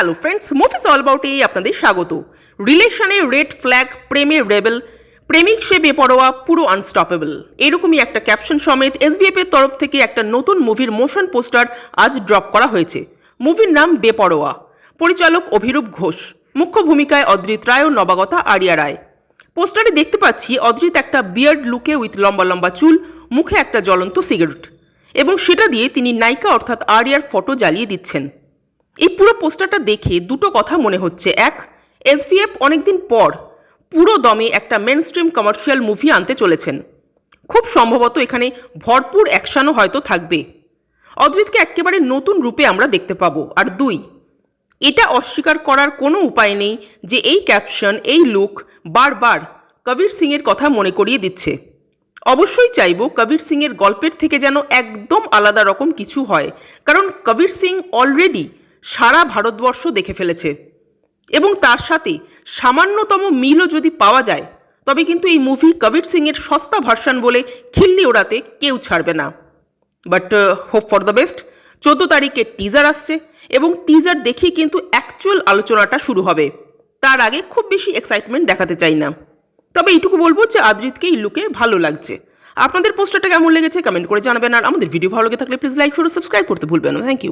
Hello friends, movies all about এই আপনাদের স্বাগত। রিলেশনে রেড ফ্ল্যাগ, প্রেমে রেবেল, প্রেমিক সে বেপরোয়া, পুরো আনস্টপেবল, এরকমই একটা ক্যাপশন সমেত এসভিএফ এর তরফ থেকে একটা নতুন মুভির মোশন পোস্টার আজ ড্রপ করা হয়েছে। মুভির নাম বেপরোয়া, পরিচালক অভিরূপ ঘোষ, মুখ্য ভূমিকায় অদ্রিত রায় ও নবাগতা আরিয়া রায়। পোস্টারে দেখতে পাচ্ছি অদ্রিত একটা বিয়ার্ড লুকে উইথ লম্বা লম্বা চুল, মুখে একটা জ্বলন্ত সিগারেট, এবং সেটা দিয়ে তিনি নায়িকা অর্থাৎ আরিয়ার ফটো জ্বালিয়ে দিচ্ছেন। এই পুরো পোস্টারটা দেখে দুটো কথা মনে হচ্ছে। এক, এসভিএফ অনেকদিন পর পুরো দমে একটা মেনস্ট্রিম কমার্শিয়াল মুভি আনতে চলেছেন। খুব সম্ভবত এখানে ভরপুর অ্যাকশনও হয়তো থাকবে। অদ্রিতকে একেবারে নতুন রূপে আমরা দেখতে পাবো। আর দুই, এটা অস্বীকার করার কোনো উপায় নেই যে এই ক্যাপশন, এই লুক বারবার কবির সিংয়ের কথা মনে করিয়ে দিচ্ছে। অবশ্যই চাইব কবির সিংয়ের গল্পের থেকে যেন একদম আলাদা রকম কিছু হয়, কারণ কবির সিং অলরেডি সারা ভারতবর্ষ দেখে ফেলেছে, এবং তার সাথে সামান্যতম মিলও যদি পাওয়া যায় তবে কিন্তু এই মুভি কবির সিংয়ের সস্তা ভার্সন বলে খিল্লি ওড়াতে কেউ ছাড়বে না। But hope for the best. 14 তারিখে টিজার আসছে, এবং টিজার দেখেই কিন্তু অ্যাকচুয়াল আলোচনাটা শুরু হবে। তার আগে খুব বেশি এক্সাইটমেন্ট দেখাতে চাই না। তবে এইটুকু বলবো যে অদ্রিতকে এই লুকে ভালো লাগছে। আপনাদের পোস্টারটা কেমন লেগেছে কমেন্ট করে জানাবেন, আর আমাদের ভিডিও ভালো লেগে থাকলে প্লিজ লাইক, শেয়ার, সাবস্ক্রাইব করতে ভুলবেন না। Thank you.